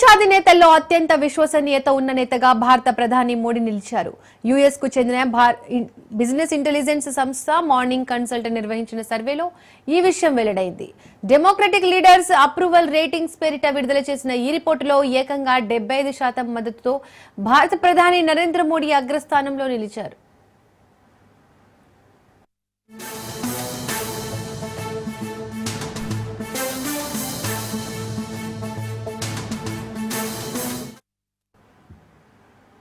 ప్రపంచాధినేతల్లో అత్యంత విశ్వసనీయత ఉన్న నేతగా భారత ప్రధాని మోడీ నిలిచారు. యుఎస్ కు చెందిన బిజినెస్ ఇంటెలిజెన్స్ సంస్థ మార్నింగ్ కన్సల్ట్ నిర్వహించిన సర్వేలో ఈ విషయం వెల్లడైంది. డెమోక్రటిక్ లీడర్స్ అప్రూవల్ రేటింగ్స్ పేరిట విడుదల చేసిన ఈ రిపోర్టులో ఏకంగా 75% మద్దతుతో భారత ప్రధాని నరేంద్ర మోడీ అగ్రస్థానంలో నిలిచారు.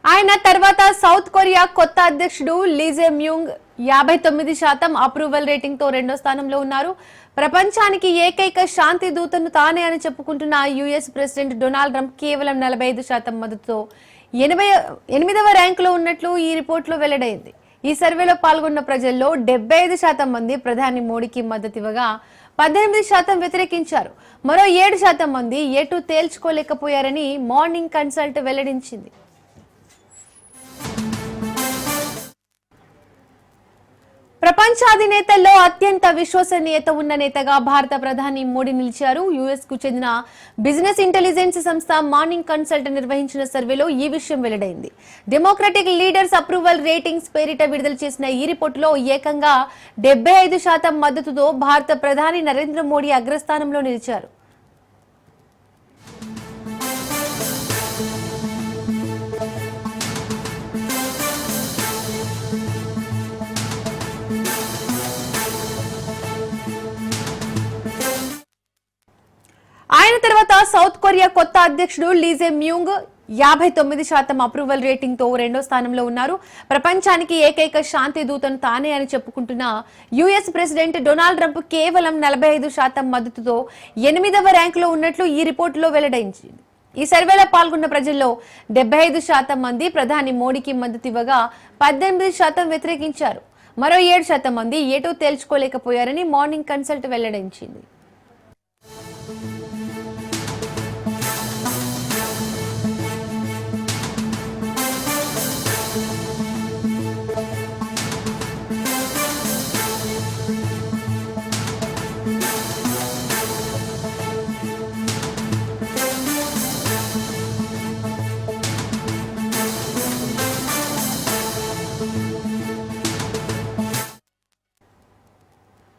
ఆయన తర్వాత సౌత్ కొరియా కొత్త అధ్యక్షుడు లీ జే మ్యూంగ్ 59% అప్రూవల్ రేటింగ్ తో రెండో స్థానంలో ఉన్నారు. ప్రపంచానికి ఏకైక శాంతి దూతను తానే అని చెప్పుకుంటున్న యుఎస్ ప్రెసిడెంట్ డొనాల్డ్ ట్రంప్ కేవలం 45% మద్దతుతో 88వ ర్యాంకులో ఉన్నట్లు ఈ రిపోర్టులో వెల్లడైంది. ఈ సర్వేలో పాల్గొన్న ప్రజల్లో 75% మంది ప్రధాని మోడీకి మద్దతు ఇవ్వగా 18% వ్యతిరేకించారు. మరో 7% మంది ఎటు తేల్చుకోలేకపోయారని మార్నింగ్ కన్సల్ట్ వెల్లడించింది. ప్రపంచాధినేతల్లో అత్యంత విశ్వసనీయత ఉన్న నేతగా భారత ప్రధాని మోడీ నిలిచారు. యుఎస్ కు చెందిన బిజినెస్ ఇంటెలిజెన్స్ సంస్థ మార్నింగ్ కన్సల్ట్ నిర్వహించిన సర్వేలో ఈ విషయం వెల్లడైంది. డెమోక్రటిక్ లీడర్స్ అప్రూవల్ రేటింగ్స్ పేరిట విడుదల చేసిన ఈ రిపోర్టులో ఏకంగా 75% మద్దతుతో భారత ప్రధాని నరేంద్ర మోడీ అగ్రస్థానంలో నిలిచారు. ఆయన తర్వాత సౌత్ కొరియా కొత్త అధ్యక్షుడు లీ జే మ్యూంగ్ 59% అప్రూవల్ రేటింగ్ తో రెండో స్థానంలో ఉన్నారు. ప్రపంచానికి ఏకైక శాంతి దూతను తానే అని చెప్పుకుంటున్న యుఎస్ ప్రెసిడెంట్ డొనాల్డ్ ట్రంప్ కేవలం 45% మద్దతుతో 8వ ర్యాంకులో ఉన్నట్లు ఈ రిపోర్టులో వెల్లడించింది. ఈ సర్వేలో పాల్గొన్న ప్రజల్లో 75% మంది ప్రధాని మోడీకి మద్దతు ఇవ్వగా 18% వ్యతిరేకించారు. మరో 7% మంది ఎటూ తేల్చుకోలేకపోయారని మార్నింగ్ కన్సల్ట్ వెల్లడించింది.